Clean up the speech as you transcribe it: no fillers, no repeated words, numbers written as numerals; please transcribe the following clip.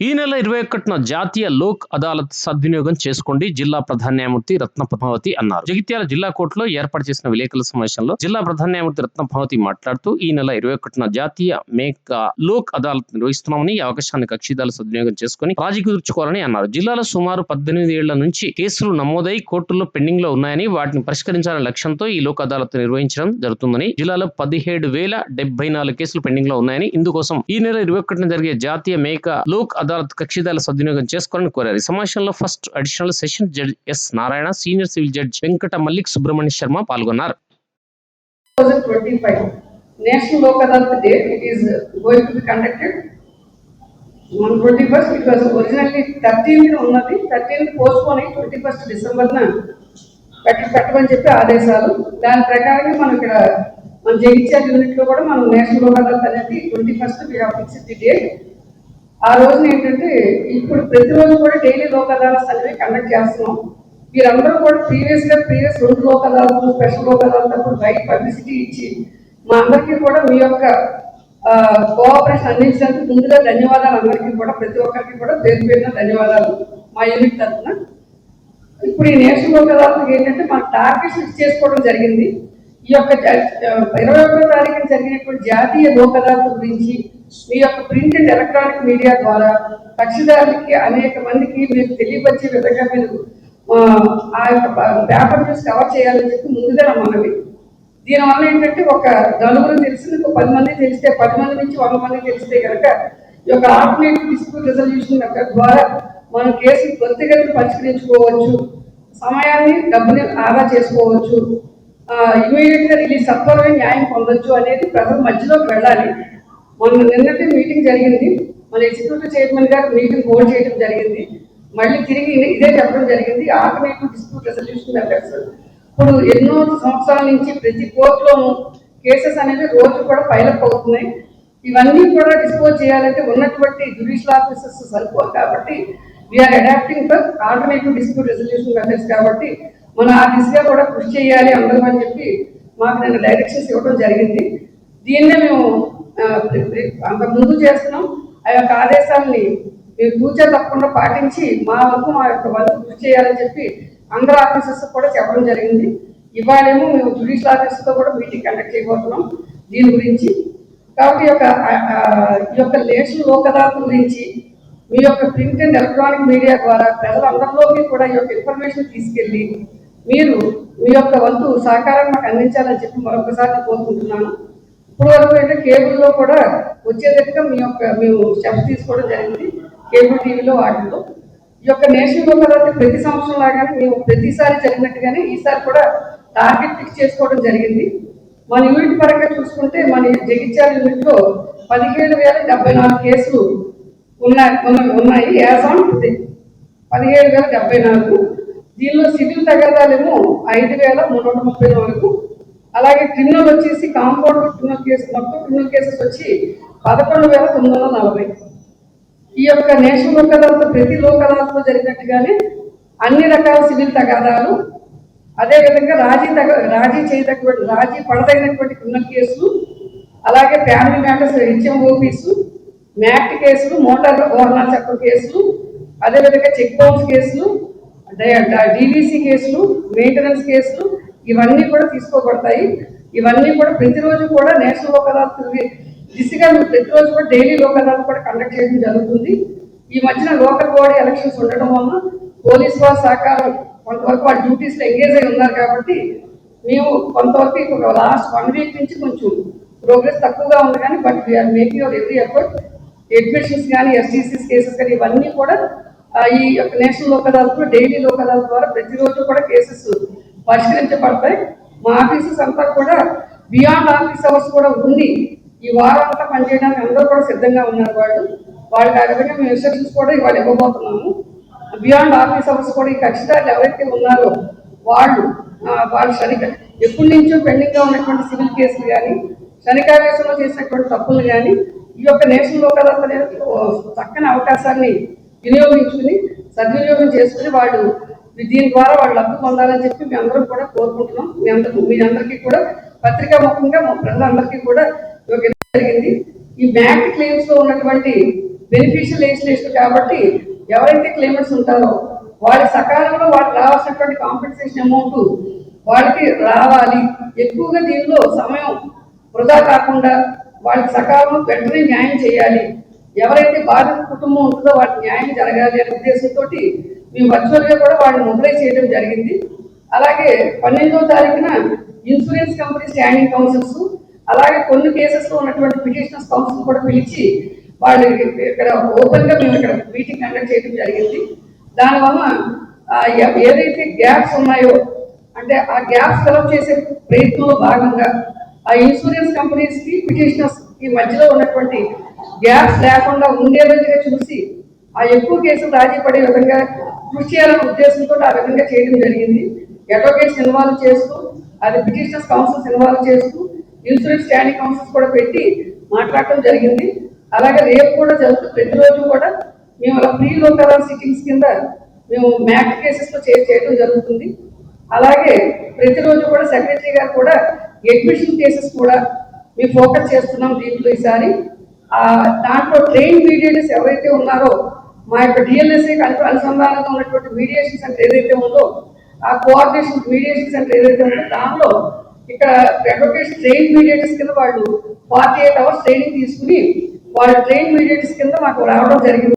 ఈ నెల 21న జాతీయ లోక్ అదాలత్ సద్వినియోగం చేసుకోండి జిల్లా ప్రధాన న్యాయమూర్తి రత్న పద్మావతి అన్నారు. జగిత్యాల జిల్లా కోర్టులో ఏర్పాటు చేసిన విలేకరుల సమావేశంలో జిల్లా ప్రధాన న్యాయమూర్తి రత్న పద్మావతి మాట్లాడుతూ ఈ నెల 21న జాతీయ లోక్ అదాలత్ నిర్వహిస్తున్నామని ఈ అవకాశాన్ని కక్షిదారులు సద్వినియోగం చేసుకుని రాజీ కుదుర్చుకోవాలని అన్నారు. జిల్లాలో సుమారు 18 ఏళ్ల నుంచి కేసులు నమోదై కోర్టుల్లో పెండింగ్ లో ఉన్నాయని వాటిని పరిష్కరించాలనే లక్ష్యంతో ఈ లోక్ అదాలత్ నిర్వహించడం జరుగుతుందని, జిల్లాలో 17,074 కేసులు పెండింగ్ లో ఉన్నాయని, ఇందుకోసం ఈ నెల 21న జరిగే జాతీయ లోక్ అదాలత్ కక్షిదారుల సద్వినియోగం చేసుకోవాలని కోరారు. ఈ సమావేశంలో first additional session judge yes Narayana, senior civil judge Venkata Mallik Subrahmanya Sharma పాల్గొన్నారు. 2025 National Lok Adalat Day, it is going to be conducted on 21st. It was originally 13th ఉన్నది, 13th పోస్ట్పోన్ అయ్యి 21st డిసెంబర్ పెట్టమని చెప్పి ఆదేశాలు. దాని ప్రకారంగా మనం ఇక్కడ మన జగిత్యాల యూనిట్ లో కూడా మనం నేషనల్ లోక్ అదాలత్ అనేది 21st we have fixed the date. ఆ రోజున ఏంటంటే ఇప్పుడు ప్రతిరోజు కూడా డైలీ లోక్ అదాలత్ అనేవి కండక్ట్ చేస్తున్నాం. వీరందరూ కూడా ప్రీవియస్ 2 లోక్ అదాలత్, స్పెషల్ లోక్ అదాలత్ అప్పుడు రైట్ పబ్లిసిటీ ఇచ్చి మా అందరికీ కూడా మీ యొక్క కోఆపరేషన్ అందించినందుకు ముందుగా ధన్యవాదాలు. అందరికీ కూడా ప్రతి ఒక్కరికి కూడా పేరు పేరున ధన్యవాదాలు మా యూనిట్ తరఫున. ఇప్పుడు ఈ నేషనల్ లోక్ అదాలత్ ఏంటంటే మనకు టార్గెట్స్ ఫిక్స్ చేసుకోవడం జరిగింది. ఈ యొక్క 21వ తారీఖున జరిగినటువంటి జాతీయ లోక్ అదాలత్ గురించి మీ యొక్క ప్రింట్ అండ్ ఎలక్ట్రానిక్ మీడియా ద్వారా కక్షిదారులకి అనేక మందికి మీరు తెలియపరిచే విధంగా మీరు ఆ యొక్క పేపర్ న్యూస్ కవర్ చేయాలని చెప్పి ముందుగా నా మనవి. దీనివల్ల ఏంటంటే ఒక నలుగురు తెలిసింది 10 మంది తెలిస్తే, 10 మంది నుంచి 100 మంది తెలిస్తే కనుక ఈ యొక్క ఆల్టర్నేటివ్ డిస్ప్యూట్ రెజల్యూషన్ ద్వారా మనం కేసులు త్వరితగతిని పరిష్కరించుకోవచ్చు, సమయాన్ని డబ్బుని ఆదా చేసుకోవచ్చు, ఇమీడియట్ గా రిలీజ్ సత్వరమే న్యాయం పొందొచ్చు అనేది ప్రజల మధ్యలోకి వెళ్ళాలి. మన నిన్నటి మీటింగ్ జరిగింది, మన ఎగ్జిక్యూటివ్ చైర్మన్ గారు మీటింగ్ హోల్డ్ చేయడం జరిగింది. మళ్ళీ తిరిగి ఇదే చెప్పడం జరిగింది, ఆల్టర్నేటివ్ డిస్ప్యూట్ రెజల్యూషన్ మెథడ్స్. ఇప్పుడు ఎన్నో సంవత్సరాల నుంచి ప్రతి కోర్టులోనూ కేసెస్ అనేవి రోజు కూడా ఫైలప్ అవుతున్నాయి. ఇవన్నీ కూడా డిస్పోజ్ చేయాలంటే ఉన్నటువంటి జ్యుడిషియల్ ఆఫీసర్స్ సరిపోదు. కాబట్టి we're adapting for alternative dispute resolution methods. కాబట్టి మనం ఆ దిశగా కూడా కృషి చేయాలి అందరూ అని చెప్పి మాకు నేను డైరెక్షన్స్ ఇవ్వడం జరిగింది. దీన్నే మేము అంత ముందు చేస్తున్నాం. ఆ యొక్క ఆదేశాలని మేము తూచా తప్పకుండా పాటించి మా వరకు మా యొక్క వంతు కృషి చేయాలని చెప్పి అందరు ఆఫీసర్స్ కూడా చెప్పడం జరిగింది. ఇవాళేమో మేము జ్యుడిషియల్ ఆఫీసర్తో కూడా మీటింగ్ కండక్ట్ చేయబోతున్నాం దీని గురించి. కాబట్టి ఈ యొక్క నేషనల్ లోక్ అదాలత్ గురించి మీ యొక్క ప్రింట్ అండ్ ఎలక్ట్రానిక్ మీడియా ద్వారా ప్రజలందరిలోకి కూడా ఈ యొక్క ఇన్ఫర్మేషన్ తీసుకెళ్ళి మీరు మీ యొక్క వంతు సహకారం మాకు అందించాలని చెప్పి మరొకసారి కోరుకుంటున్నాను. ఇప్పుడు వరకు అయితే కేబుల్లో కూడా వచ్చేటట్టుగా మేము స్టెప్స్ తీసుకోవడం జరిగింది, కేబుల్ టీవీలో వాటిల్లో. ఈ యొక్క నేషనల్ లోక్ అదాలత్ ప్రతి సంవత్సరం లాగానే మేము ప్రతిసారి జరిగినట్టుగానే ఈసారి కూడా టార్గెట్ ఫిక్స్ చేసుకోవడం జరిగింది. మన యూనిట్ పరంగా చూసుకుంటే మన జగిత్యాల యూనిట్లో 17,074 కేసులు ఉన్నాయి. As on today 17,074. దీనిలో సివిల్ తగాదాలేమో 5,334. అలాగే క్రిమినల్ వచ్చేసి కాంపౌండ్ క్రిమినల్ కేసు, మొత్తం క్రిమినల్ కేసెస్ వచ్చి 11,940. ఈ యొక్క నేషనల్ లోక్ అదాలత్ ప్రతి లోక్ అదాలత్లో జరిగినట్టుగానే అన్ని రకాల సివిల్ తగాదాలు, అదేవిధంగా రాజీ పడదగినటువంటి క్రిమినల్ కేసులు, అలాగే ఫ్యామిలీ మ్యాటర్స్ హెచ్ఎంఓపీస్, మ్యాక్ట్ కేసులు, మోటార్ వాహనాల చట్టం కేసులు, అదేవిధంగా చెక్ బౌన్స్ కేసులు, డీవీసీ కేసులు, మెయింటెనెన్స్ కేసులు, ఇవన్నీ కూడా తీసుకోబడతాయి. ఇవన్నీ కూడా ప్రతిరోజు కూడా నేషనల్ లోక్ అదాలత్ దిశగా ప్రతిరోజు కూడా డైలీ లోక్ అదాలత్ కూడా కండక్ట్ చేయడం జరుగుతుంది. ఈ మధ్యన లోకల్ బాడీ ఎలక్షన్స్ ఉండడం వలన పోలీస్ వారి సహకారం కొంతవరకు వాళ్ళ డ్యూటీస్లో ఎంగేజ్ అయి ఉన్నారు. కాబట్టి మేము కొంతవరకు లాస్ట్ 1 వీక్ నుంచి కొంచెం ప్రోగ్రెస్ తక్కువగా ఉంది. కానీ but we're making our every effort. Admissions కానీ, ఎస్టీసీస్ కేసెస్ కానీ ఇవన్నీ కూడా ఈ యొక్క నేషనల్ లోక్ అదాలత్ డైలీ లోక్ అదాలత్ ద్వారా ప్రతిరోజు కూడా కేసెస్ పరిష్కరించబడతాయి. మా ఆఫీసెస్ అంతా కూడా బియాండ్ ఆఫీస్ అవర్స్ కూడా ఉండి ఈ వారం అంతా పనిచేయడానికి అందరూ కూడా సిద్ధంగా ఉన్నారు. వాళ్ళకి ఆ విధంగా మేము ఇన్స్ట్రక్షన్స్ కూడా ఇవాళ ఇవ్వబోతున్నాము. బియాండ్ ఆఫీస్ అవర్స్ కూడా ఈ కక్షిదారులు ఎవరైతే ఉన్నారో వాళ్ళు ఎప్పటి నుంచో పెండింగ్గా ఉన్నటువంటి సివిల్ కేసులు కానీ, శనికావేశంలో చేసినటువంటి తప్పులు కానీ ఈ యొక్క నేషనల్ లోక్ అదాలత్ అనేది చక్కని అవకాశాన్ని వినియోగించుకుని సద్వినియోగం చేసుకుని వాళ్ళు దీని ద్వారా వాళ్ళు లబ్ధి పొందాలని చెప్పి మేము అందరం కూడా కోరుకుంటున్నాం. మీ అందరికీ కూడా పత్రికా ముఖంగా మా ప్రజలందరికీ కూడా జరిగింది. ఈ బ్యాంక్ క్లెయిమ్స్ లో ఉన్నటువంటి బెనిఫిషియల్ లెజిస్లేషన్ కాబట్టి ఎవరైతే క్లెయిమర్స్ ఉంటారో వాళ్ళ సకాలంలో వాళ్ళకి రావాల్సినటువంటి కాంపెన్సేషన్ అమౌంట్ వాళ్ళకి రావాలి. ఎక్కువగా దీనిలో సమయం వృధా కాకుండా వాళ్ళకి సకాలంలో వెంటనే న్యాయం చేయాలి. ఎవరైతే బాధిత కుటుంబం ఉంటుందో వాళ్ళకి న్యాయం జరగాలి అనే ఉద్దేశంతో మేము వర్చువల్గా కూడా వాళ్ళని మొబిలైజ్ చేయడం జరిగింది. అలాగే 12వ తారీఖున ఇన్సూరెన్స్ కంపెనీ స్టాండింగ్ కౌన్సిల్స్, అలాగే కొన్ని కేసెస్లో ఉన్నటువంటి పిటిషనర్స్ కౌన్సిల్ కూడా పిలిచి వాళ్ళు ఇక్కడ ఓపెన్గా మేము ఇక్కడ మీటింగ్ కండక్ట్ చేయడం జరిగింది. దానివల్ల ఏదైతే గ్యాప్స్ ఉన్నాయో అంటే ఆ గ్యాప్స్ ఫిలప్ చేసే ప్రయత్నంలో భాగంగా ఆ ఇన్సూరెన్స్ కంపెనీస్ కి పిటిషనర్స్ ఈ మధ్యలో ఉన్నటువంటి గ్యాప్స్ లేకుండా ఉండేవిధంగా చూసి ఆ ఎక్కువ కేసులు రాజీ పడే విధంగా కృషి చేయాలనే ఉద్దేశంతో ఆ విధంగా చేయడం జరిగింది. అడ్వకేట్స్ ఇన్వాల్వ్ చేస్తూ, అది పిటిషనర్స్ కౌన్సిల్స్ ఇన్వాల్వ్ చేస్తూ, ఇన్సూరెన్స్ స్టాండింగ్ కౌన్సిల్స్ కూడా పెట్టి మాట్లాడటం జరిగింది. అలాగే రేపు కూడా జరుగుతుంది. ప్రతిరోజు కూడా మేము అలా ప్రీ లోకల్ సిట్టింగ్స్ కింద మేము మ్యాక్ కేసెస్ లో చేయడం జరుగుతుంది. అలాగే ప్రతిరోజు కూడా సెక్రటరీ గారు కూడా అడ్మిషన్ కేసెస్ కూడా మేము ఫోకస్ చేస్తున్నాం దీంట్లో ఈసారి. దాంట్లో ట్రైన్ మీడియేటర్స్ ఎవరైతే ఉన్నారో మా యొక్క డిఎల్ఎస్ఏ అనుసంధానంగా ఉన్నటువంటి మీడియేషన్ సెంటర్ ఏదైతే ఉందో ఆ కోఆర్డినేషన్ మీడియేషన్ సెంటర్ ఏదైతే ఉందో దానిలో ఇక్కడ అడ్వకేట్స్ ట్రైన్ మీడియేటర్స్ కింద వాళ్ళు 48 hours ట్రైనింగ్ తీసుకుని వాళ్ళు ట్రైన్ మీడియేటర్స్ కింద మాకు రావడం జరిగింది.